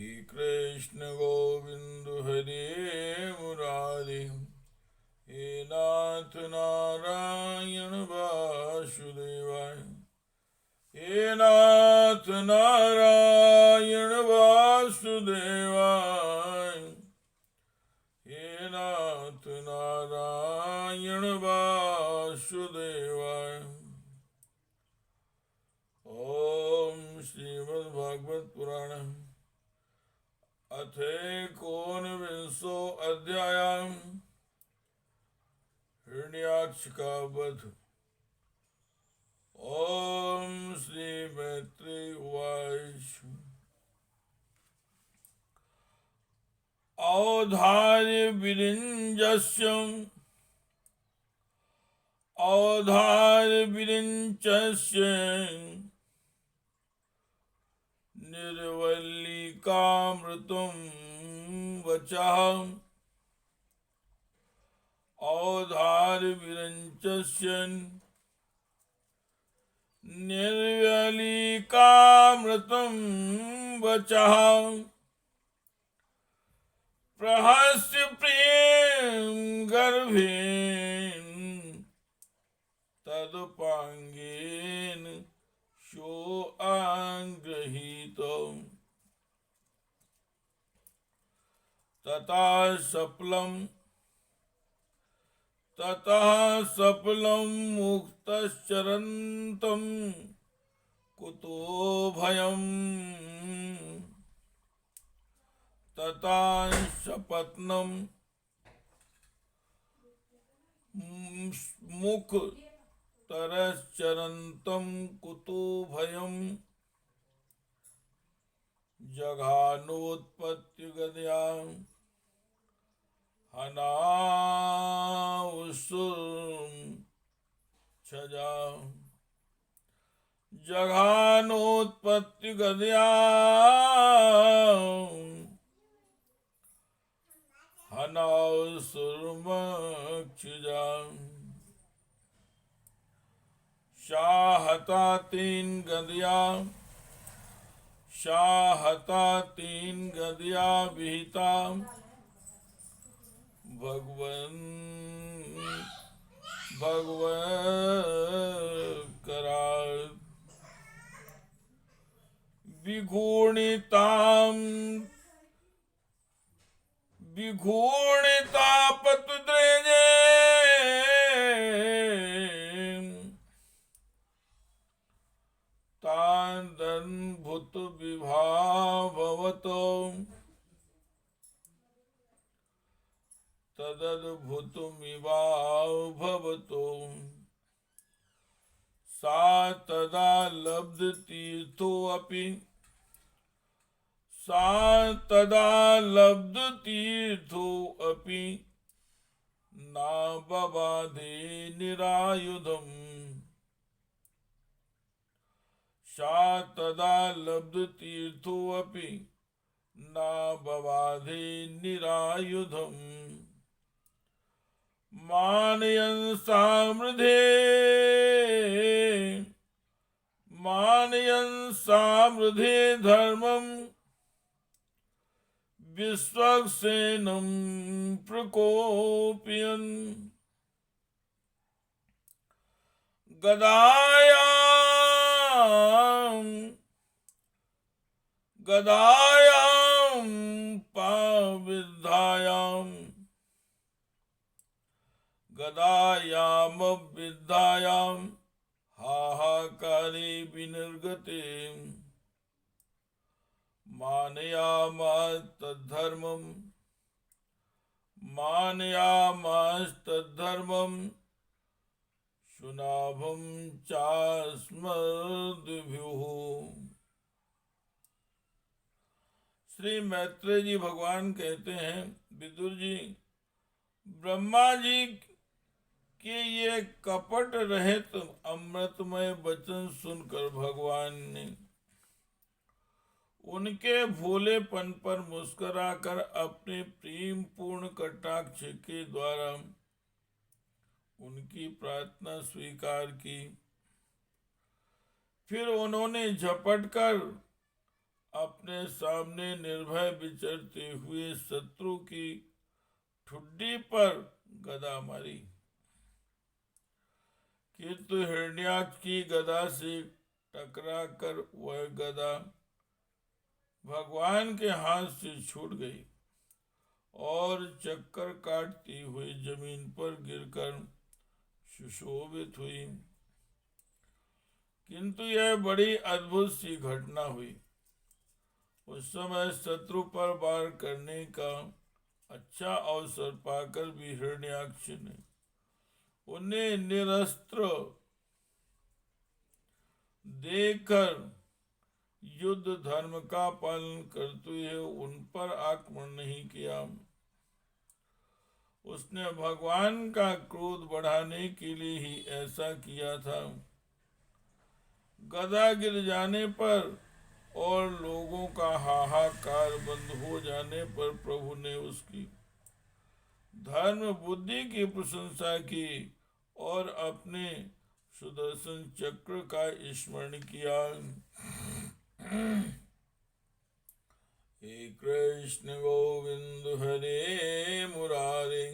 कृष्ण गोविंद हरे मुरारी, हे नाथ नारायण वासुदेवाय, हे नाथ नारायण वासुदेवाय, हे नाथ नारायण वासुदेवाय। ओम श्रीमद्भागवत पुराण अथेकोनविंशो अध्याय हिरण्याक्ष का वध। ओम श्री मैत्रेय उवाच। औधार्य विरिञ्जस्य औधार्य विरिञ्चस्य निर्वल्लिकामृतं वचः। औधार्य विरिञ्चस्य निर्वल्लिकामृतं वचः। प्रहस्य प्रियं गर्भेन तदुपांगेन शो आंगृहीतो। ततः सफलं मुक्तश्चरन्तं कुतो भयम्। तथा सपत्नं मुक्तश्चरन्तं कुतो भयम्। जघानोत्पत्तिगदया हनावसुं छजा। जघानोत्पत्तिगदया हनावसुर्मक्षुजा। शाहता तीन गदया विहिता भगवत्करात्। विघूर्णिता पतुद्रेजे तान्दन्भुत विभाववतो। तदद्भुतमिवाभवतो। सा तदा लब्धतीर्थोऽपि नाबबाधे निरायुधम्। सा तदा लब्धतीर्थोऽपि नाबबाधे निरायुधम्। मानयन् सामृधे धर्मं विश्वक्सेनं प्रकोपयन्। गदायां गदायामविद्यायां हाहाकारे विनिर्गते। मानयामास्तद्धर्मं सुनाभं चास्मद्भिः। श्री मैत्रेय जी भगवान कहते हैं, विदुर जी, ब्रह्मा जी के ये कपट रहित अमृतमय वचन सुनकर भगवान ने उनके भोलेपन पर मुस्कुराकर अपने प्रेम पूर्ण कटाक्ष के द्वारा उनकी प्रार्थना स्वीकार की। फिर उन्होंने झपट कर अपने सामने निर्भय विचरते हुए शत्रु की ठुड्डी पर गदा मारी, किंतु हिरण्याक्ष की गदा से टकरा कर वह गदा भगवान के हाथ से छूट गई और चक्कर काटती हुई जमीन पर गिरकर सुशोभित हुई। किंतु यह बड़ी अद्भुत सी घटना हुई। उस समय शत्रु पर वार करने का अच्छा अवसर पाकर भी हिरण्याक्ष ने उन्हें निरस्त्र देखकर युद्ध धर्म का पालन करते हुए उन पर आक्रमण नहीं किया। उसने भगवान का क्रोध बढ़ाने के लिए ही ऐसा किया था। गदा गिर जाने पर और लोगों का हाहाकार बंद हो जाने पर प्रभु ने उसकी धर्म बुद्धि की प्रशंसा की और अपने सुदर्शन चक्र का स्मरण किया। हे कृष्ण गोविंद हरे मुरारे,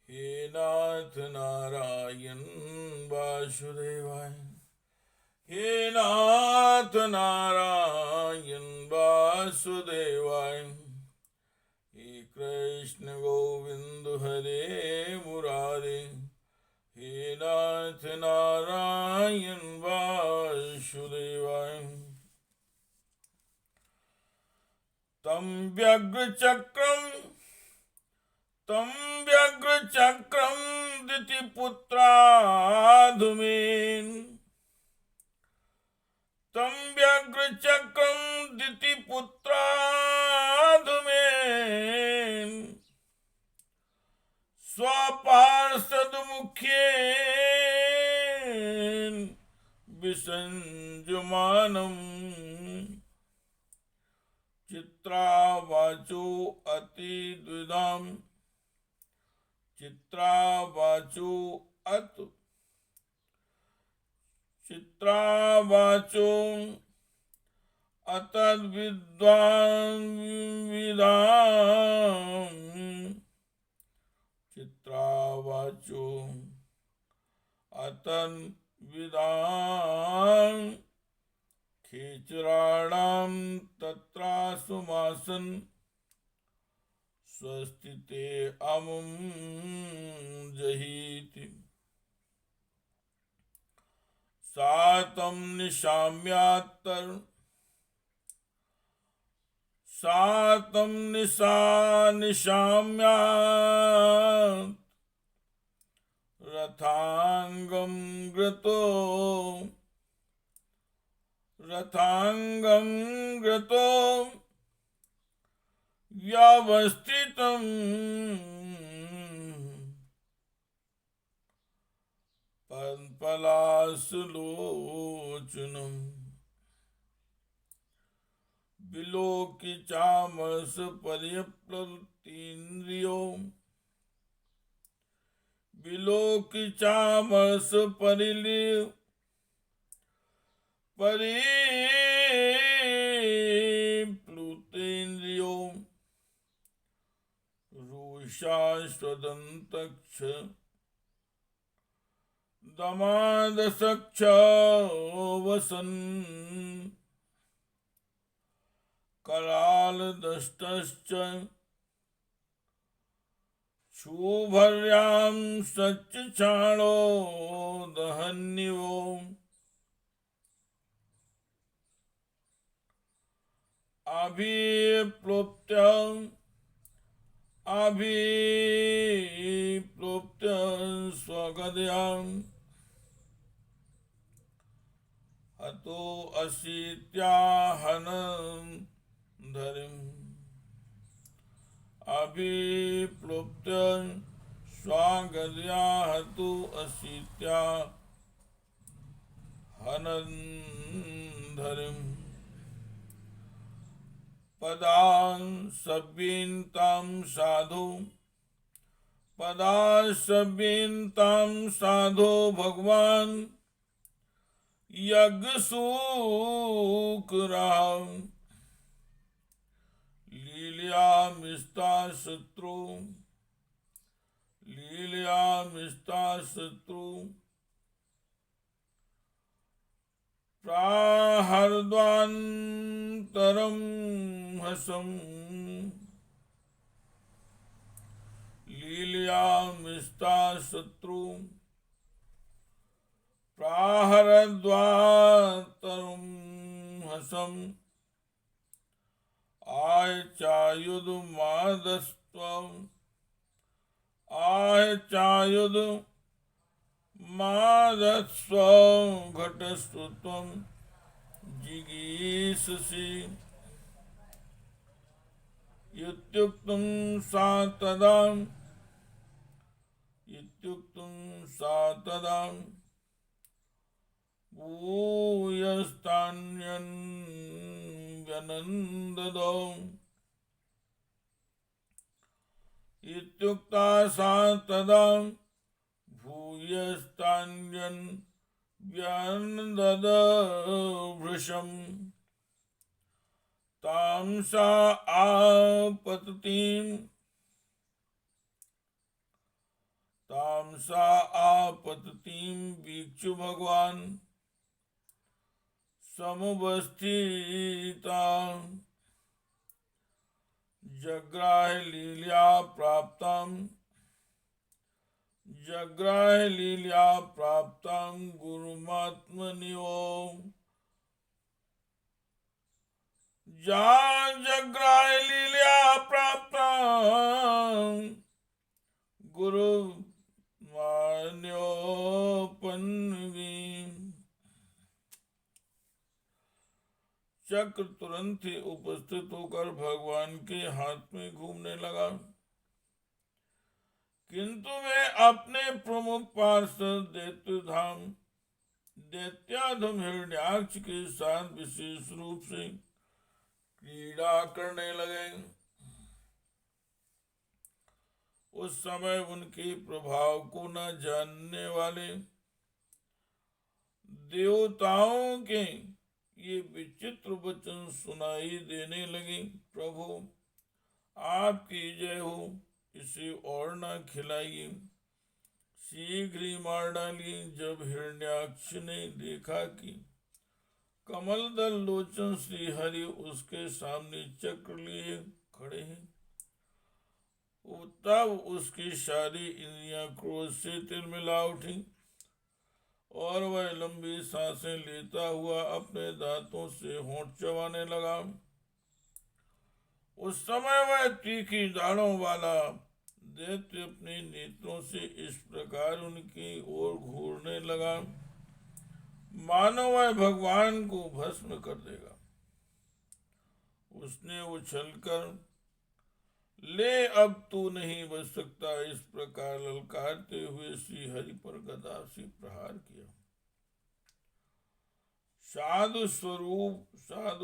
हे नाथ नारायण वासुदेवाय, हे नाथ नारायण वासुदेवाय, हे कृष्ण गोविंद हरे मुरारे, हे नाथ नारायण वासुदेवाय। तम व्यग्र चक्रम दितिपुत्राधुमेन, तम व्यग्र चक्रम दितिपुत्राधुमेन, स्वपार्षद मुख्येन विसंजुमानम, चित्रावाचो अति द्विधाम, चित्रावाचो अतद्विद्वान् विदाम्, चित्रावाचो अतद्विदाम्, खेचराणां तत्रासुमासन्, स्वस्तिते अमुं जहीति। सातं निशाम्यात् रथांगं ग्रतो व्यवस्थितं पलाशलोचनम्, विलोक्य चामरस पर्यप्लुतीन्द्रियो, विलोक्य चामरस परिप्लुतेन्द्रियो, रुषाश्वदन्तक्ष दमादसक्ष वसन्, करालदष्टश्च क्षुभर्यां सच्चाणो दहन्निवो, अभिप्लोप्य स्वगदयां, हतो अशीत्याहनधरिम्, अभिप्लोप्य स्वागदया हतो अशीत्याहनधरिम्, पदां सभ्येन्तां साधो भगवान् यज्ञसूकराम्, लीलयामिष्टा शत्रु लीलयामिष्टा शत्रु प्राहर्द्वान्तरं हसं लीलयामिष्टा शत्रु प्राहरद्वान्तरं हसं आयचायुधमादस्त्वम् आयचायुधमादस्व घटस्व त्वं जिगीषसि इत्युक्तं सा तदा भूयस्तान्यन्व्यनन्ददौ इत्युक्ता सा तदा भूयस्तान्यन्व्यनन्ददभृशम् तां सा आपततिं वीक्षु भगवान् समुपस्थिता जग्राह लीलया प्राप्तां गुरुमात्मन्यो जग्राह लीलया प्राप्तां गुरुमान्योपन्वी चक्र तुरंत ही उपस्थित होकर भगवान के हाथ में घूमने लगा, किंतु वे अपने प्रमुख पार्षद दैत्याधम हिरण्याक्ष के साथ विशेष रूप से क्रीड़ा करने लगे। उस समय उनके प्रभाव को न जानने वाले देवताओं के ये विचित्र वचन सुनाई देने लगे, प्रभु आपकी जय हो, इसे और न खिलाइए, शीघ्र ही मार डालिए। जब हिरण्याक्ष ने देखा कि कमल दल लोचन श्री हरि उसके सामने चक्र लिए खड़े हैं, तब उसकी सारी इंद्रियां क्रोध से तिलमिला उठी और वह लंबी सांसें लेता हुआ अपने दांतों से होंठ चबाने लगा। उस समय वह तीखी दाढ़ों वाला दैत्य अपने नेत्रों से इस प्रकार उनकी ओर घूरने लगा, मानो वह भगवान को भस्म कर देगा। उसने उछलकर ले अब तू नहीं बच सकता, इस प्रकार ललकारते हुए श्री हरि पर गदा से प्रहार किया। साधु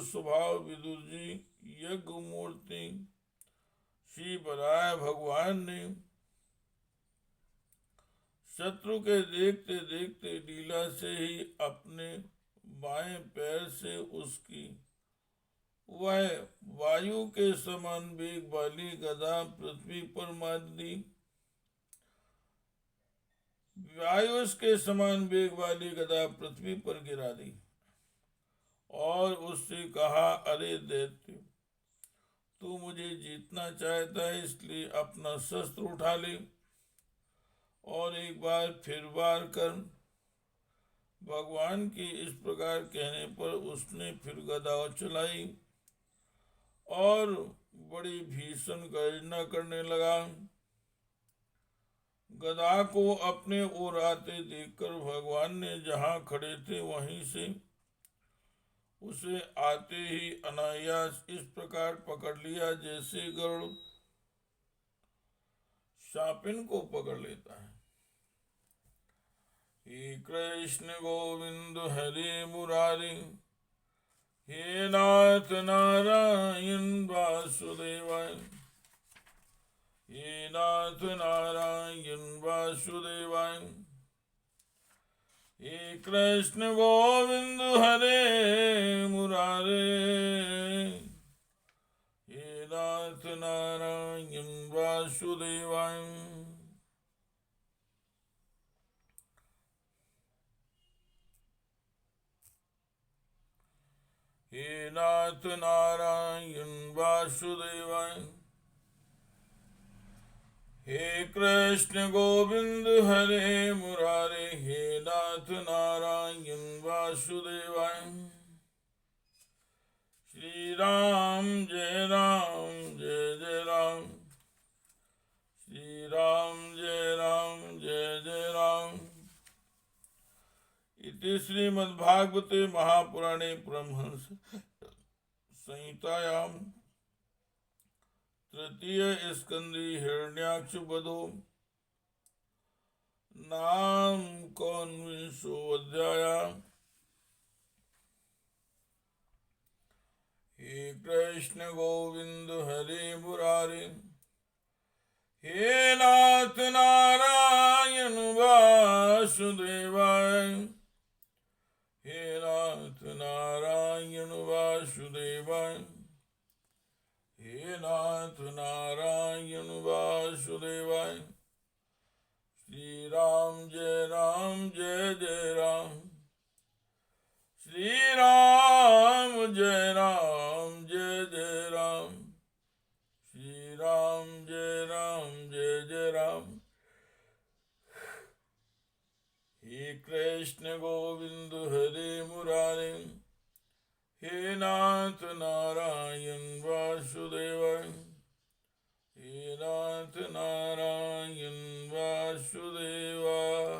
स्वभाव विदुर जी यज्ञ मूर्ति श्री बराह भगवान ने शत्रु के देखते देखते लीला से ही अपने बाएं पैर से उसकी वह वायु के समान वेग वाली गदा पृथ्वी पर मार दी। वायु के समान वेग वाली गदा पृथ्वी पर गिरा दी और उससे कहा, अरे दैत्य, तू मुझे जीतना चाहता है, इसलिए अपना शस्त्र उठा ले और एक बार फिर वार कर। भगवान के इस प्रकार कहने पर उसने फिर गदा चलाई और बड़ी भीषण गर्जना करने लगा। गदा को अपने ओर आते देखकर भगवान ने जहां खड़े थे वहीं से उसे आते ही अनायास इस प्रकार पकड़ लिया जैसे गरुड़ शापिन को पकड़ लेता है। हे कृष्ण गोविंद हरे मुरारी, हे नाथ नारायण वासुदेवाय, हे नाथ नारायण वासुदेवाय, हे कृष्ण गोविंद हरे मुरारे, हे नाथ नारायण वासुदेवाय। हे नाथ नारायण वासुदेवाय। हे कृष्ण गोविंद हरे मुरारे, हे नाथ नारायण वासुदेवाय। श्री राम जय राम, श्री राम जय जय राम। इति श्रीमद्भागवते महापुराणे परमहंस संहितायां तृतीय स्कंदे हिरण्याक्ष वधो नाम कौन्विंशो अध्याय। हे कृष्ण गोविंद हरे मुरारे, हे नाथ नारायण वासुदेवाय। हे नाथ नारायण वासुदेवाय। हे नाथ नारायण वासुदेवाय। श्री राम जय राम, श्री राम जय राम, श्री राम जय राम। हे कृष्ण गोविंद हरे मुरारे, हे नाथ नारायण वासुदेवाय। हे नाथ नारायण वासुदेवाय।